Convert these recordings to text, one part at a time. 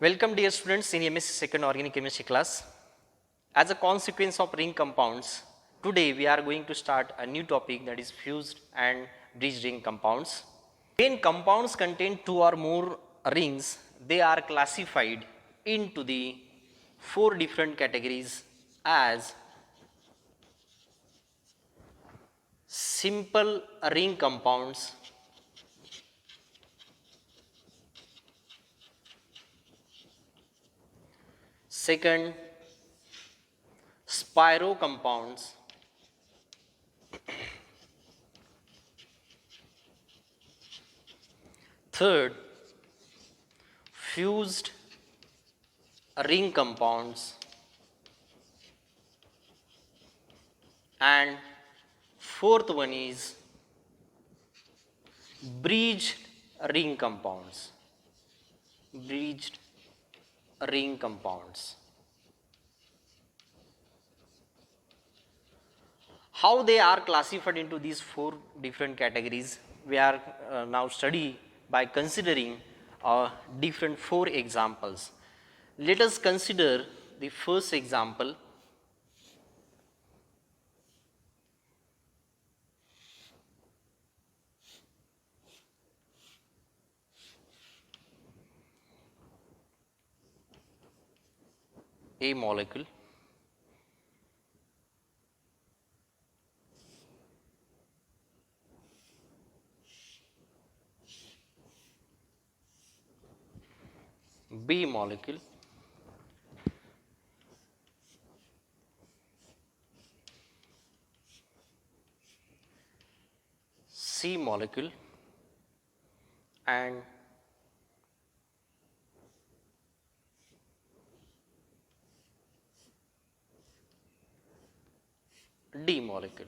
Welcome dear students in MSc second organic chemistry class. As a consequence of ring compounds, today we are going to start a new topic, that is fused and bridge ring compounds. When compounds contain two or more rings, they are classified into the four different categories as simple ring compounds, second spiro compounds, third fused ring compounds, and fourth one is bridged ring compounds. Bridged ring compounds. How they are classified into these four different categories, we are now study by considering different four examples. Let us consider the first example. A molecule, B molecule, C molecule, and D molecule.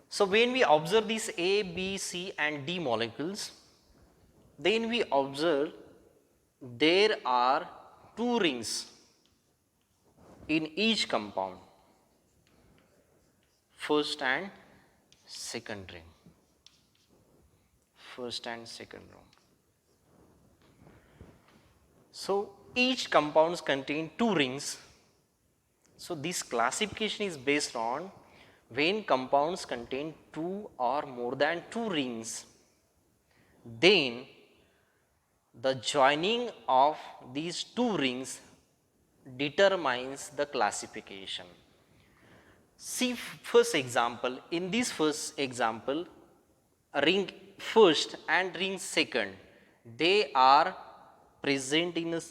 So when we observe these A, B, C and D molecules, then we observe there are two rings in each compound, first and second ring. First and second ring. So each compounds contain two rings. So this classification is based on when compounds contain two or more than two rings, then the joining of these two rings determines the classification. See first example. In this first example, ring first and ring second, they are present in a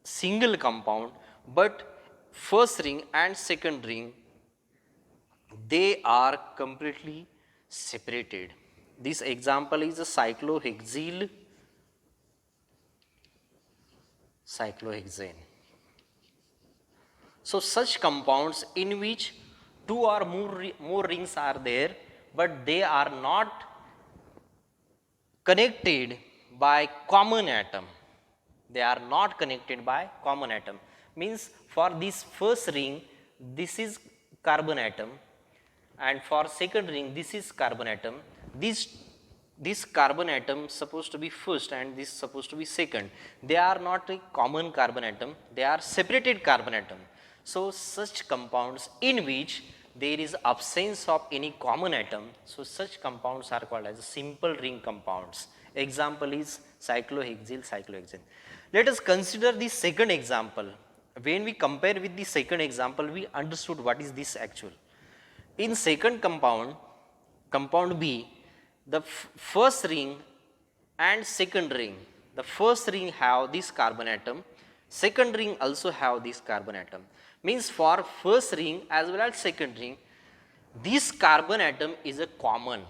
single compound, but first ring and second ring, they are completely separated. This example is a cyclohexyl, cyclohexane. So such compounds in which two or more rings are there, but they are not connected by common atom. They are not connected by common atom. Means for this first ring, this is carbon atom, and for second ring, this is carbon atom. This carbon atom supposed to be first and this supposed to be second. They are not a common carbon atom, they are separated carbon atom. So such compounds in which there is absence of any common atom, so such compounds are called as simple ring compounds. Example is cyclohexyl, cyclohexane. Let us consider the second example. When we compare with the second example, we understood what is this actual. In second compound, compound B, the first ring and second ring, the first ring have this carbon atom, second ring also have this carbon atom. Means for first ring as well as second ring, this carbon atom is a common.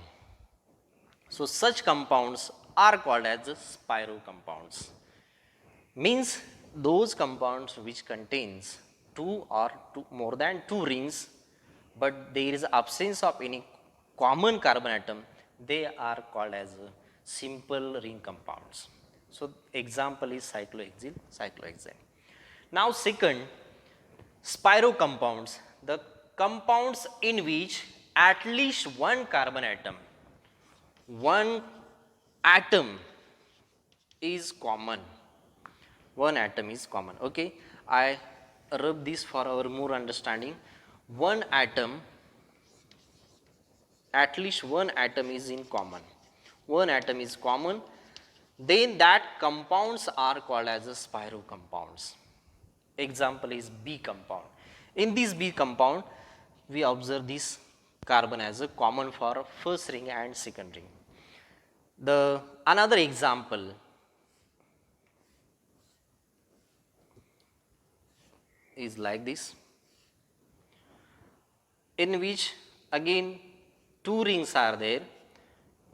So such compounds are called as spiro compounds. Means those compounds which contains two or more than two rings, but there is absence of any common carbon atom, they are called as simple ring compounds. So example is cyclohexyl, cyclohexane. Now second, spiro compounds, the compounds in which at least one carbon atom, one atom is common. One atom is common. Okay, I rub this for our more understanding. One atom, at least one atom is in common. One atom is common, then that compounds are called as a spiro compounds. Example is B compound. In this B compound, we observe this carbon as a common for first ring and second ring. The another example is like this, in which again two rings are there,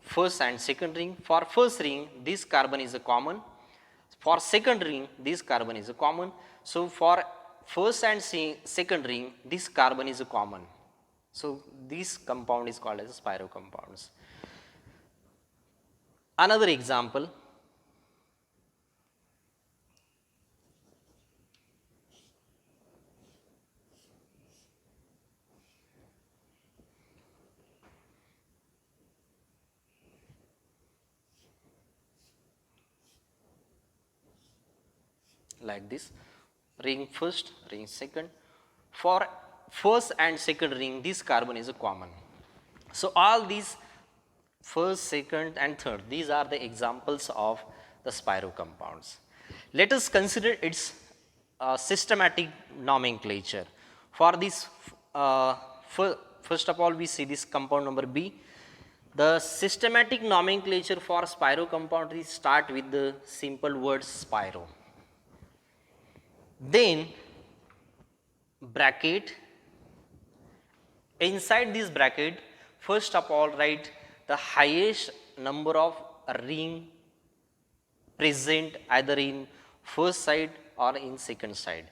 first and second ring. For first ring, this carbon is a common. For second ring, this carbon is a common. So for first and second ring, this carbon is a common. So this compound is called as spiro compounds. Another example, like this, ring first, ring second. For first and second ring, this carbon is a common. So all these first, second and third, these are the examples of the spiro compounds. Let us consider its systematic nomenclature. For this, first of all, we see this compound number B. The systematic nomenclature for spiro compound is start with the simple word spiro. Then bracket, inside this bracket, first of all write the highest number of ring present either in first side or in second side.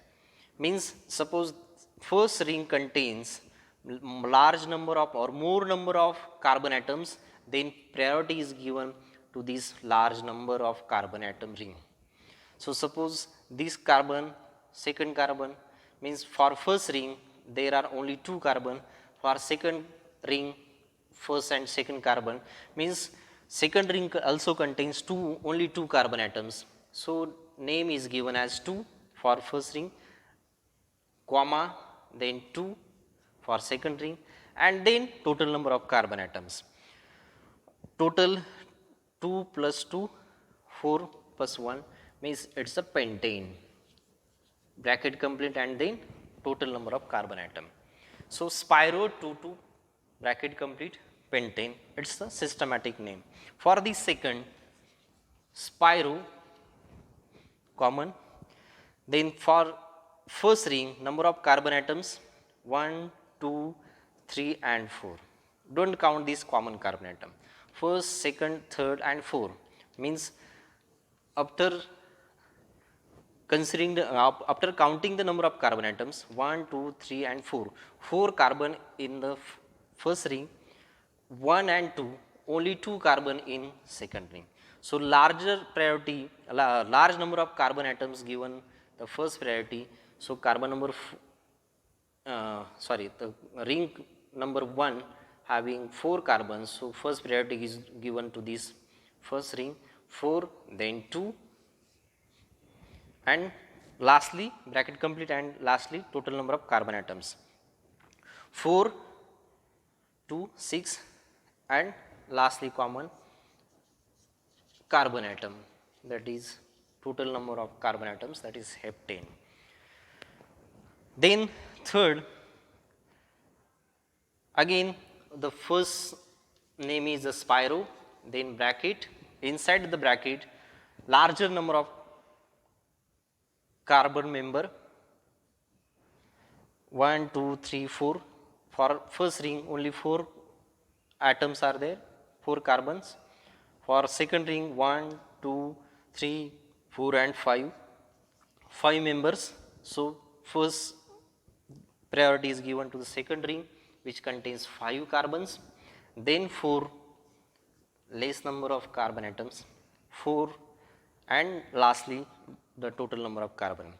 Means suppose first ring contains large number of or more number of carbon atoms, then priority is given to this large number of carbon atom ring. So suppose this carbon, second carbon, means for first ring there are only 2 carbon, for second ring first and second carbon, means second ring also contains only 2 carbon atoms. So name is given as 2 for first ring, comma, then 2 for second ring, and then total number of carbon atoms. Total 2 plus 2, 4 plus 1 means it's a pentane. Bracket complete and then total number of carbon atom. So spiro 2 bracket complete pentane, it's the systematic name. For the second, spiro common, then for first ring number of carbon atoms 1, 2, 3 and 4. Don't count this common carbon atom. First, second, third and 4 means after considering the after counting the number of carbon atoms 1, 2, 3 and 4 carbon in the first ring, 1 and 2 only 2 carbon in second ring. So larger priority, large number of carbon atoms given the first priority. So carbon number the ring number 1 having 4 carbons, so first priority is given to this first ring, 4, then 2 and lastly bracket complete and lastly total number of carbon atoms 4, 2, 6 and lastly common carbon atom, that is total number of carbon atoms, that is heptane. Then third, again the first name is a spiro, then bracket, inside the bracket larger number of carbon member 1, 2, 3, 4. For first ring only 4 atoms are there, 4 carbons. For second ring 1, 2, 3, 4 and 5, 5 members. So first priority is given to the second ring which contains 5 carbons, then 4 less number of carbon atoms, 4 and lastly the total number of carbon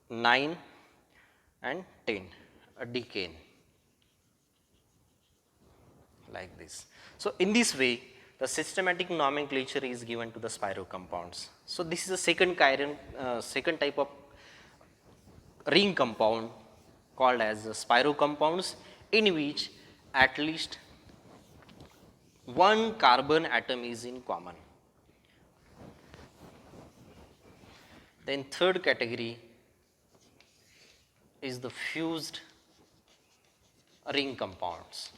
9 and 10, a decane like this. So in this way the systematic nomenclature is given to the spiro compounds. So this is the second type of ring compound called as spiro compounds, in which at least one carbon atom is in common. Then third category is the fused ring compounds.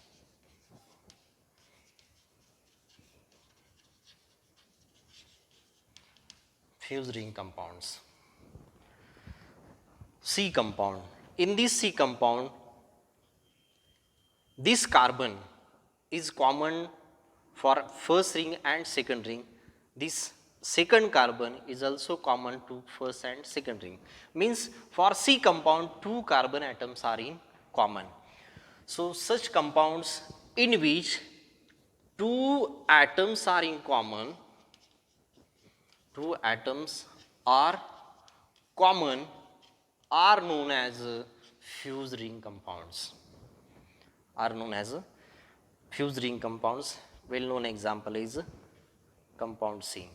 Fused ring compounds. C compound. In this C compound, this carbon is common for first ring and second ring. This second carbon is also common to first and second ring. Means for C compound, two carbon atoms are in common. So such compounds in which two atoms are in common, are known as fused ring compounds. Well known example is compound C.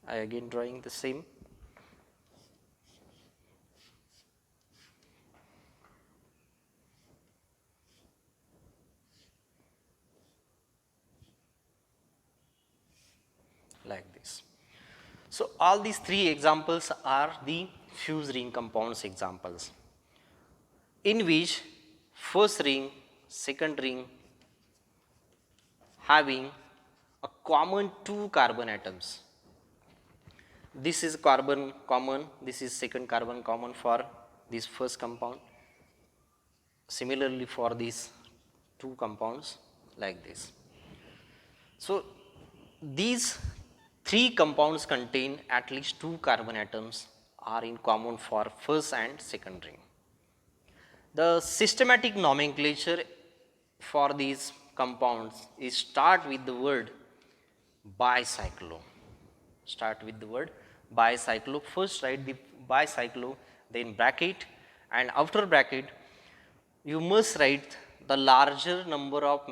I again drawing the same. Like this. So all these three examples are the fused ring compounds examples, in which first ring, second ring having a common two carbon atoms. This is carbon common, this is second carbon common for this first compound. Similarly for these two compounds, like this. So these three compounds contain at least two carbon atoms are in common for first and second ring. The systematic nomenclature for these compounds is start with the word bicyclo. First write the bicyclo, then bracket, and after bracket you must write the larger number of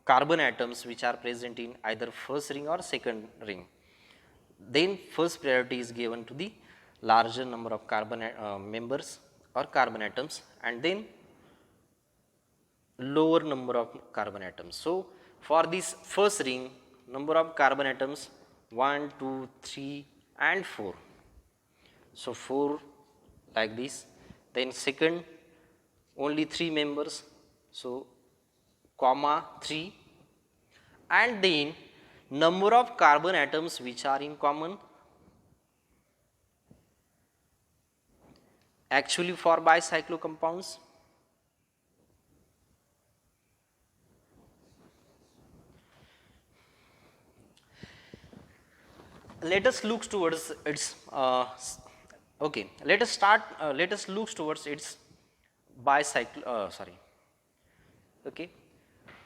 carbon atoms which are present in either first ring or second ring. Then first priority is given to the larger number of carbon members or carbon atoms, and then lower number of carbon atoms. So for this first ring, number of carbon atoms 1, 2, 3 and 4. So 4 like this. Then second, only 3 members, so comma 3, and then number of carbon atoms which are in common. Actually for bicyclo compounds, let us look towards its let us look towards its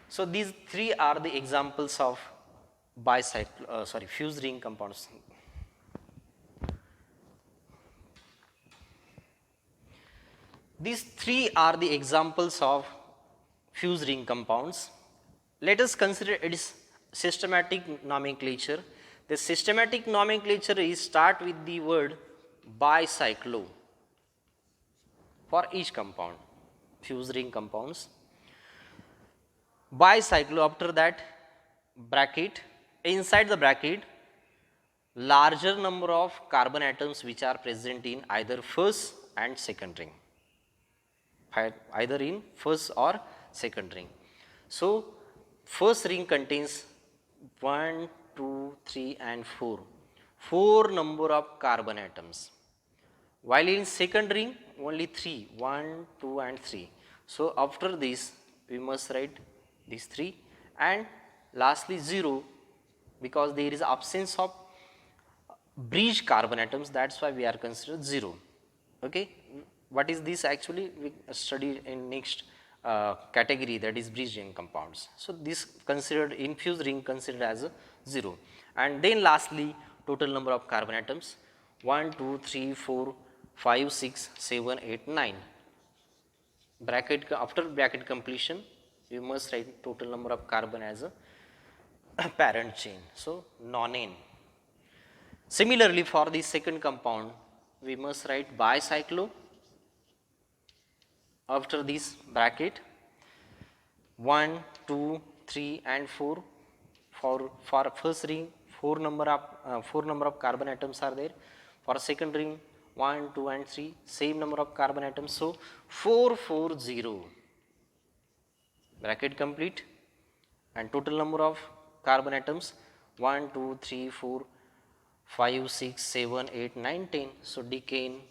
so these three are the examples of fused ring compounds. These three are the examples of fused ring compounds. Let us consider its systematic nomenclature. The systematic nomenclature is start with the word bicyclo for each compound, fused ring compounds. Bicyclo, after that bracket, inside the bracket larger number of carbon atoms which are present in either first and second ring, either in first or second ring. So first ring contains 1, 2, 3 and 4, 4 number of carbon atoms, while in second ring only 3, 1, 2 and 3. So after this we must write these 3 and lastly 0, because there is absence of bridge carbon atoms, that's why we are considered 0. Okay, what is this actually we study in next category, that is bridge ring compounds. So this considered infused ring considered as a 0. And then lastly, total number of carbon atoms 1, 2, 3, 4, 5, 6, 7, 8, 9. Bracket, after bracket completion, you must write total number of carbon as a parent chain, so nonane. Similarly, for the second compound, we must write bicyclo after this bracket 1, 2, 3 and 4. For first ring, 4 number of carbon atoms are there. For second ring, 1, 2 and 3, same number of carbon atoms. So 440. Bracket complete, and total number of carbon atoms 1, 2, 3, 4, 5, 6, 7, 8, 9, 10. So decane